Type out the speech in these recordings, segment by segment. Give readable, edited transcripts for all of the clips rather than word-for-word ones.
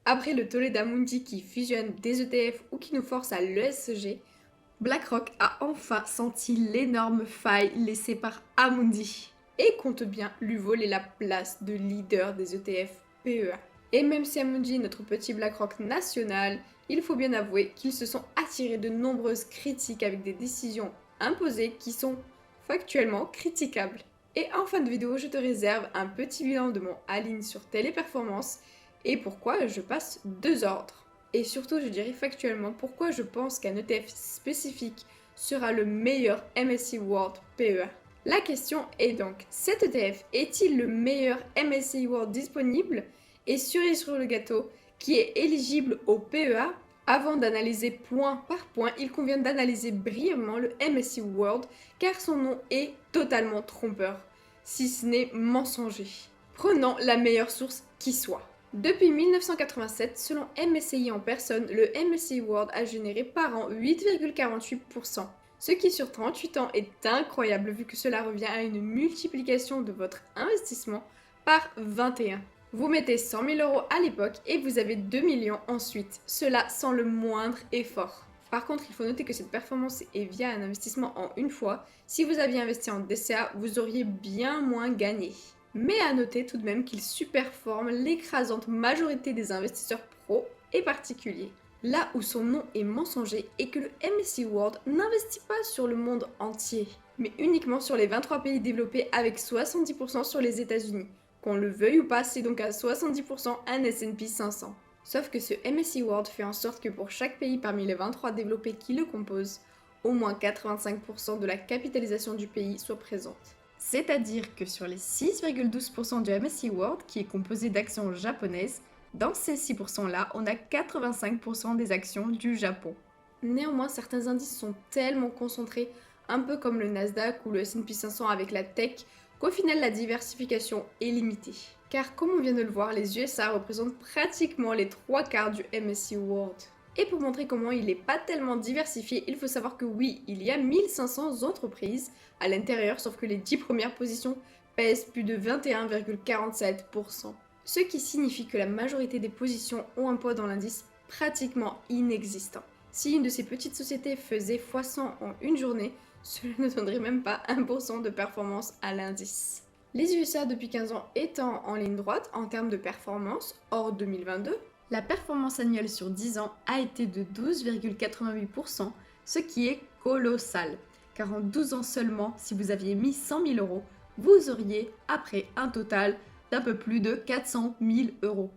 Après le Tolleda Mundi qui fusionne des ETF ou qui nous force à l'ESG, BlackRock a enfin senti l'énorme faille laissée par Amundi et compte bien lui voler la place de leader des ETF PEA. Et même si Amundi est notre petit BlackRock national, il faut bien avouer qu'ils se sont attirés de nombreuses critiques avec des décisions imposées qui sont factuellement critiquables. Et en fin de vidéo, je te réserve un petit bilan de mon all-in sur Téléperformance et pourquoi je passe 2 ordres. Et surtout, je dirais factuellement pourquoi je pense qu'un ETF spécifique sera le meilleur MSCI World PEA. La question est donc, cet ETF est-il le meilleur MSCI World disponible? Et cerise sur le gâteau, qui est éligible au PEA? Avant d'analyser point par point, il convient d'analyser brièvement le MSCI World car son nom est totalement trompeur, si ce n'est mensonger. Prenons la meilleure source qui soit. Depuis 1987, selon MSCI en personne, le MSCI World a généré par an 8,48%, ce qui sur 38 ans est incroyable vu que cela revient à une multiplication de votre investissement par 21. Vous mettez 100 000 euros à l'époque et vous avez 2 millions ensuite, cela sans le moindre effort. Par contre, il faut noter que cette performance est via un investissement en une fois. Si vous aviez investi en DCA, vous auriez bien moins gagné. Mais à noter tout de même qu'il superforme l'écrasante majorité des investisseurs pros et particuliers. Là où son nom est mensonger est que le MSCI World n'investit pas sur le monde entier, mais uniquement sur les 23 pays développés avec 70% sur les États-Unis. Qu'on le veuille ou pas, c'est donc à 70% un S&P 500. Sauf que ce MSCI World fait en sorte que pour chaque pays parmi les 23 développés qui le composent, au moins 85% de la capitalisation du pays soit présente. C'est-à-dire que sur les 6,12% du MSCI World, qui est composé d'actions japonaises, dans ces 6%-là, on a 85% des actions du Japon. Néanmoins, certains indices sont tellement concentrés, un peu comme le Nasdaq ou le S&P 500 avec la tech, qu'au final la diversification est limitée. Car comme on vient de le voir, les USA représentent pratiquement les 3/4 du MSCI World. Et pour montrer comment il n'est pas tellement diversifié, il faut savoir que oui, il y a 1500 entreprises à l'intérieur, sauf que les 10 premières positions pèsent plus de 21,47%. Ce qui signifie que la majorité des positions ont un poids dans l'indice pratiquement inexistant. Si une de ces petites sociétés faisait x100 en une journée, cela ne donnerait même pas 1% de performance à l'indice. Les USA depuis 15 ans étant en ligne droite en termes de performance, hors 2022, la performance annuelle sur 10 ans a été de 12,88%, ce qui est colossal. Car en 12 ans seulement, si vous aviez mis 100 000 euros, vous auriez après un total d'un peu plus de 400 000 euros.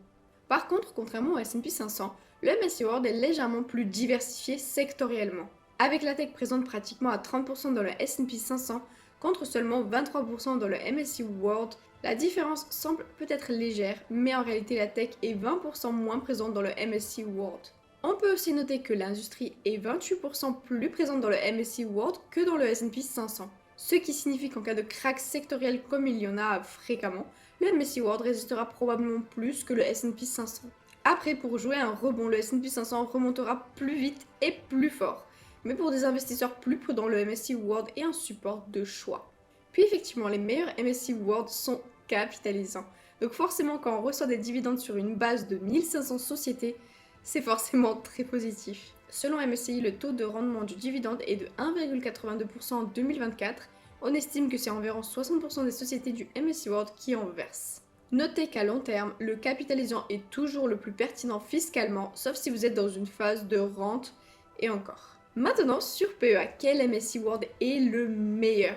Par contre, contrairement au S&P 500, le MSCI World est légèrement plus diversifié sectoriellement. Avec la tech présente pratiquement à 30% dans le S&P 500 contre seulement 23% dans le MSCI World, la différence semble peut-être légère, mais en réalité la tech est 20% moins présente dans le MSCI World. On peut aussi noter que l'industrie est 28% plus présente dans le MSCI World que dans le S&P 500. Ce qui signifie qu'en cas de crack sectoriel comme il y en a fréquemment, le MSCI World résistera probablement plus que le S&P 500. Après, pour jouer un rebond, le S&P 500 remontera plus vite et plus fort. Mais pour des investisseurs plus prudents, le MSCI World est un support de choix. Puis effectivement, les meilleurs MSCI World sont capitalisants. Donc forcément, quand on reçoit des dividendes sur une base de 1500 sociétés, c'est forcément très positif. Selon MSCI, le taux de rendement du dividende est de 1,82% en 2024. On estime que c'est environ 60% des sociétés du MSCI World qui en versent. Notez qu'à long terme, le capitalisant est toujours le plus pertinent fiscalement, sauf si vous êtes dans une phase de rente et encore. Maintenant, sur PEA, quel MSCI World est le meilleur?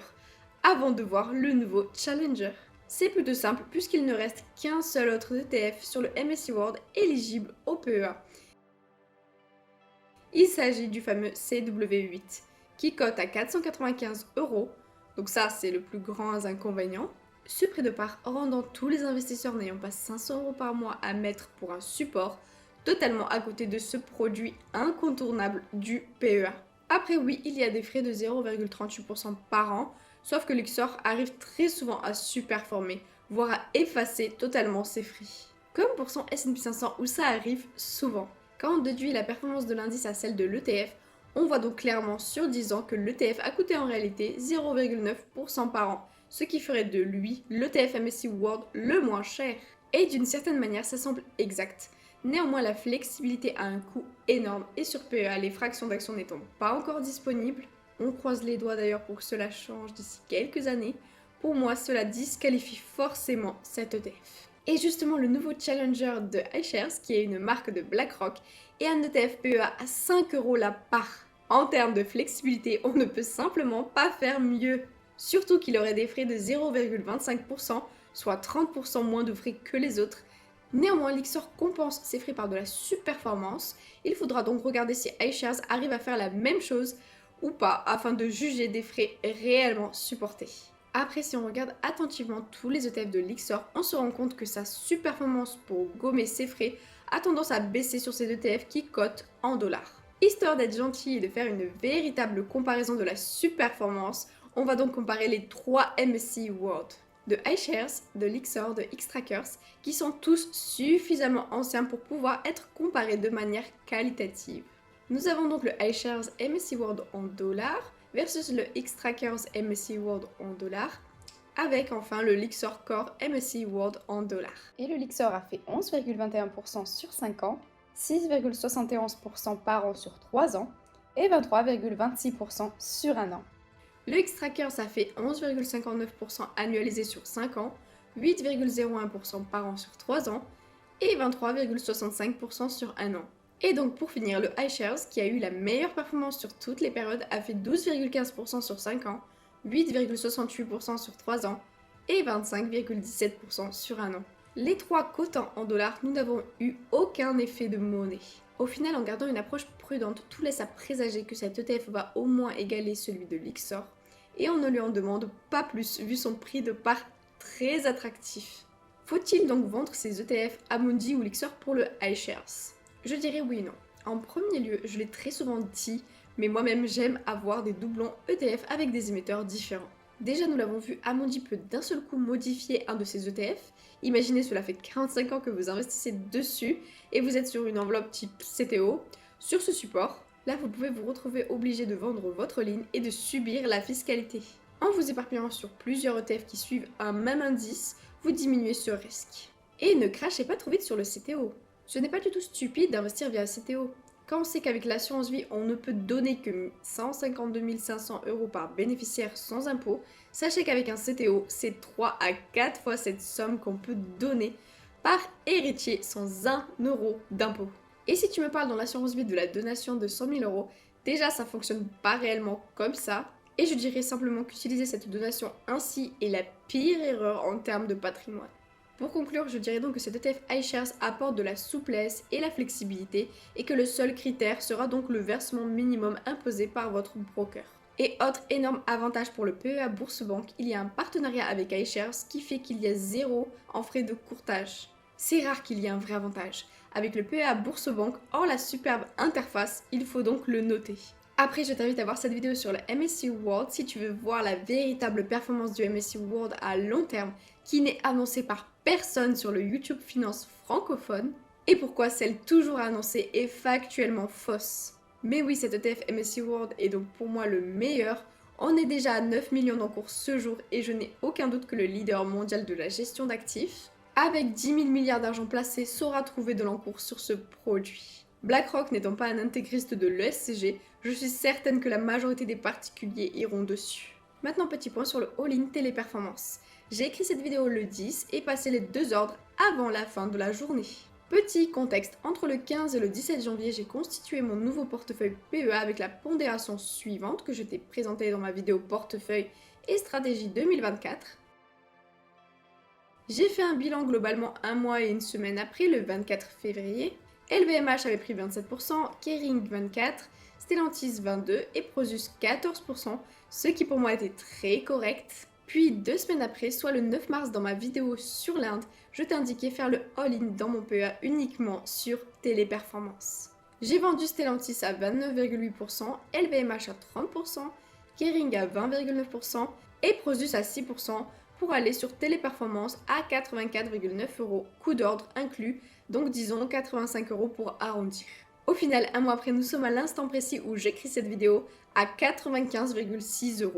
Avant de voir le nouveau Challenger. C'est plutôt simple puisqu'il ne reste qu'un seul autre ETF sur le MSCI World éligible au PEA. Il s'agit du fameux CW8 qui cote à 495 euros, donc ça c'est le plus grand inconvénient. Ce prix de part rendant tous les investisseurs n'ayant pas 500 euros par mois à mettre pour un support, totalement à côté de ce produit incontournable du PEA. Après oui, il y a des frais de 0,38% par an, sauf que Luxor arrive très souvent à surperformer, voire à effacer totalement ses frais. Comme pour son S&P 500 où ça arrive souvent. Quand on déduit la performance de l'indice à celle de l'ETF, on voit donc clairement sur 10 ans que l'ETF a coûté en réalité 0,9% par an, ce qui ferait de lui l'ETF MSCI World le moins cher. Et d'une certaine manière, ça semble exact. Néanmoins, la flexibilité a un coût énorme et sur PEA, les fractions d'actions n'étant pas encore disponibles, on croise les doigts d'ailleurs pour que cela change d'ici quelques années, pour moi cela disqualifie forcément cet ETF. Et justement, le nouveau challenger de iShares, qui est une marque de BlackRock, est un ETF PEA à 5 € la part. En termes de flexibilité, on ne peut simplement pas faire mieux. Surtout qu'il aurait des frais de 0,25%, soit 30% moins de frais que les autres. Néanmoins, Lyxor compense ses frais par de la surperformance. Il faudra donc regarder si iShares arrive à faire la même chose ou pas afin de juger des frais réellement supportés. Après, si on regarde attentivement tous les ETF de Lyxor, on se rend compte que sa surperformance pour gommer ses frais a tendance à baisser sur ces ETF qui cotent en dollars. Histoire d'être gentil et de faire une véritable comparaison de la surperformance, on va donc comparer les 3 MSCI World de iShares, de Lyxor, de Xtrackers, qui sont tous suffisamment anciens pour pouvoir être comparés de manière qualitative. Nous avons donc le iShares MSCI World en dollars versus le Xtrackers MSCI World en dollars, avec enfin le Lyxor Core MSCI World en dollars. Et le Lyxor a fait 11,21% sur 5 ans, 6,71% par an sur 3 ans et 23,26% sur 1 an. Le Xtrackers a fait 11,59% annualisé sur 5 ans, 8,01% par an sur 3 ans et 23,65% sur 1 an. Et donc pour finir, le iShares, qui a eu la meilleure performance sur toutes les périodes, a fait 12,15% sur 5 ans, 8,68% sur 3 ans et 25,17% sur 1 an. Les 3 cotant en dollars, nous n'avons eu aucun effet de monnaie. Au final, en gardant une approche prudente, tout laisse à présager que cet ETF va au moins égaler celui de Lyxor, et on ne lui en demande pas plus vu son prix de part très attractif. Faut-il donc vendre ces ETF Amundi ou Lyxor pour le iShares? Je dirais oui et non. En premier lieu, je l'ai très souvent dit, mais moi-même j'aime avoir des doublons ETF avec des émetteurs différents. Déjà, nous l'avons vu, Amundi peut d'un seul coup modifier un de ses ETF. Imaginez, cela fait 45 ans que vous investissez dessus et vous êtes sur une enveloppe type CTO. Sur ce support, là, vous pouvez vous retrouver obligé de vendre votre ligne et de subir la fiscalité. En vous éparpillant sur plusieurs ETF qui suivent un même indice, vous diminuez ce risque. Et ne crachez pas trop vite sur le CTO. Ce n'est pas du tout stupide d'investir via CTO. Quand on sait qu'avec l'assurance vie, on ne peut donner que 152 500 € par bénéficiaire sans impôt, sachez qu'avec un CTO, c'est 3 à 4 fois cette somme qu'on peut donner par héritier sans 1 € d'impôt. Et si tu me parles dans l'assurance vie de la donation de 100 000 €, déjà ça fonctionne pas réellement comme ça. Et je dirais simplement qu'utiliser cette donation ainsi est la pire erreur en termes de patrimoine. Pour conclure, je dirais donc que cet ETF iShares apporte de la souplesse et la flexibilité et que le seul critère sera donc le versement minimum imposé par votre broker. Et autre énorme avantage pour le PEA Bourse-Banque, il y a un partenariat avec iShares qui fait qu'il y a 0 en frais de courtage. C'est rare qu'il y ait un vrai avantage. Avec le PEA Bourse-Banque, hors la superbe interface, il faut donc le noter. Après, je t'invite à voir cette vidéo sur le MSCI World si tu veux voir la véritable performance du MSCI World à long terme qui n'est annoncée par personne sur le YouTube Finance francophone et pourquoi celle toujours annoncée est factuellement fausse. Mais oui, cet ETF MSCI World est donc pour moi le meilleur. On est déjà à 9 millions d'encours ce jour et je n'ai aucun doute que le leader mondial de la gestion d'actifs, avec 10 000 milliards d'argent placés, saura trouver de l'encours sur ce produit. BlackRock n'étant pas un intégriste de l'ESCG, je suis certaine que la majorité des particuliers iront dessus. Maintenant, petit point sur le all-in téléperformance. J'ai écrit cette vidéo le 10 et passé les 2 ordres avant la fin de la journée. Petit contexte, entre le 15 et le 17 janvier, j'ai constitué mon nouveau portefeuille PEA avec la pondération suivante que je t'ai présentée dans ma vidéo portefeuille et stratégie 2024. J'ai fait un bilan globalement un mois et une semaine après, le 24 février. LVMH avait pris 27%, Kering 24%, Stellantis 22% et Prosus 14%, ce qui pour moi était très correct. Puis 2 semaines après, soit le 9 mars dans ma vidéo sur l'Inde, je t'ai indiqué faire le all-in dans mon PEA uniquement sur téléperformance. J'ai vendu Stellantis à 29,8%, LVMH à 30%, Kering à 20,9% et Prosus à 6% pour aller sur téléperformance à 84,9 €, coût d'ordre inclus, donc disons 85 € pour arrondir. Au final, un mois après, nous sommes à l'instant précis où j'écris cette vidéo à 95,6 €.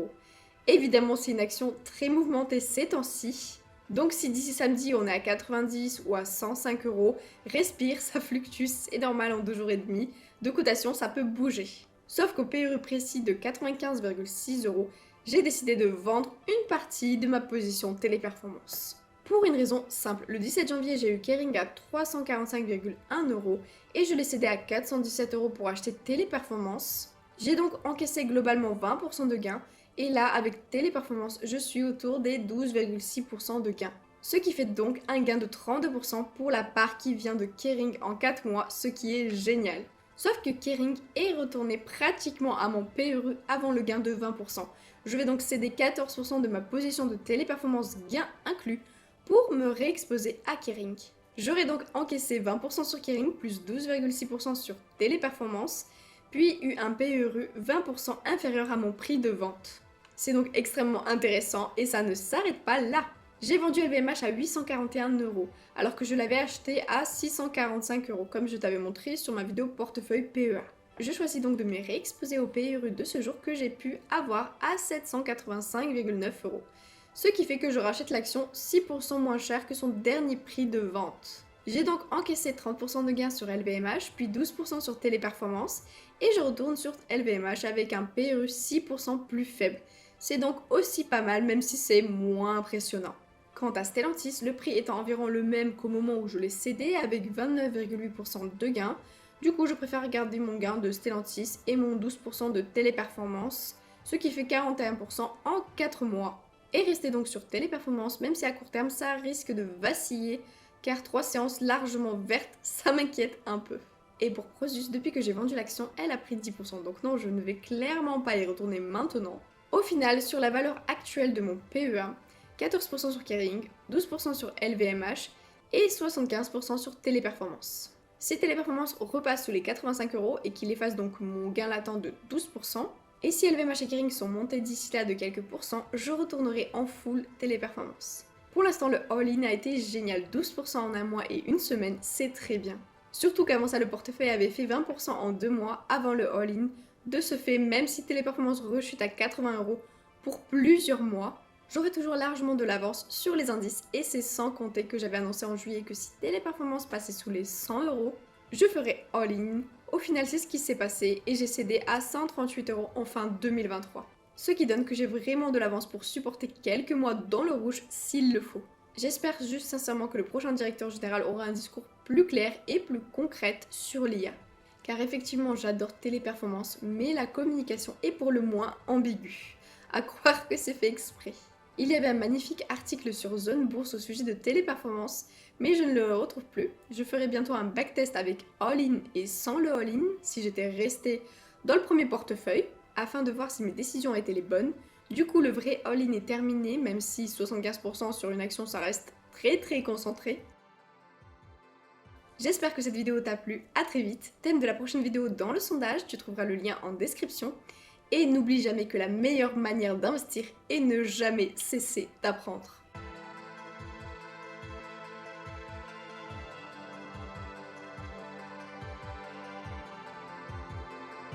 Évidemment, c'est une action très mouvementée ces temps-ci, Donc si d'ici samedi on est à 90 ou à 105 euros, respire, ça fluctue, c'est normal en 2 jours et demi. De cotation, ça peut bouger. Sauf qu'au PRU précis de 95,6 euros, j'ai décidé de vendre une partie de ma position téléperformance. Pour une raison simple, le 17 janvier j'ai eu Kering à 345,1 euros et je l'ai cédé à 417 euros pour acheter Téléperformance. J'ai donc encaissé globalement 20% de gains et là avec Téléperformance je suis autour des 12,6% de gains. Ce qui fait donc un gain de 32% pour la part qui vient de Kering en 4 mois, ce qui est génial. Sauf que Kering est retourné pratiquement à mon PRU avant le gain de 20%. Je vais donc céder 14% de ma position de Téléperformance gain inclus pour me réexposer à Kering. J'aurais donc encaissé 20% sur Kering plus 12,6% sur Téléperformance, puis eu un PRU 20% inférieur à mon prix de vente. C'est donc extrêmement intéressant et ça ne s'arrête pas là. J'ai vendu LVMH à 841 euros, alors que je l'avais acheté à 645 euros, comme je t'avais montré sur ma vidéo portefeuille PEA. Je choisis donc de me réexposer au PRU de ce jour que j'ai pu avoir à 785,9 euros. Ce qui fait que je rachète l'action 6% moins cher que son dernier prix de vente. J'ai donc encaissé 30% de gains sur LVMH, puis 12% sur Téléperformance, et je retourne sur LVMH avec un PRU 6% plus faible. C'est donc aussi pas mal, même si c'est moins impressionnant. Quant à Stellantis, le prix étant environ le même qu'au moment où je l'ai cédé, avec 29,8% de gains, du coup je préfère garder mon gain de Stellantis et mon 12% de Téléperformance, ce qui fait 41% en 4 mois. Et rester donc sur Téléperformance, même si à court terme ça risque de vaciller, car 3 séances largement vertes, ça m'inquiète un peu. Et pour Prosus, depuis que j'ai vendu l'action, elle a pris 10%, donc non, je ne vais clairement pas y retourner maintenant. Au final, sur la valeur actuelle de mon PEA, 14% sur Kering, 12% sur LVMH et 75% sur Téléperformance. Si Téléperformance repasse sous les 85 euros et qu'il efface donc mon gain latent de 12%, et si LVMH et Kering sont montés d'ici là de quelques pourcents, je retournerai en full Téléperformance. Pour l'instant, le all-in a été génial, 12% en un mois et une semaine, c'est très bien. Surtout qu'avant ça, le portefeuille avait fait 20% en 2 mois avant le all-in. De ce fait, même si Téléperformance rechute à 80 euros pour plusieurs mois, j'aurai toujours largement de l'avance sur les indices et c'est sans compter que j'avais annoncé en juillet que si Téléperformance passait sous les 100 euros, je ferais all-in. Au final, c'est ce qui s'est passé et j'ai cédé à 138 euros en fin 2023. Ce qui donne que j'ai vraiment de l'avance pour supporter quelques mois dans le rouge s'il le faut. J'espère juste sincèrement que le prochain directeur général aura un discours plus clair et plus concret sur l'IA. Car effectivement, j'adore Téléperformance, mais la communication est pour le moins ambiguë. À croire que c'est fait exprès. Il y avait un magnifique article sur Zone Bourse au sujet de Téléperformance, mais je ne le retrouve plus. Je ferai bientôt un backtest avec all-in et sans le all-in, si j'étais restée dans le premier portefeuille, afin de voir si mes décisions étaient les bonnes. Du coup, le vrai all-in est terminé, même si 75% sur une action, ça reste très concentré. J'espère que cette vidéo t'a plu, à très vite. Thème de la prochaine vidéo dans le sondage, tu trouveras le lien en description. Et n'oublie jamais que la meilleure manière d'investir est ne jamais cesser d'apprendre.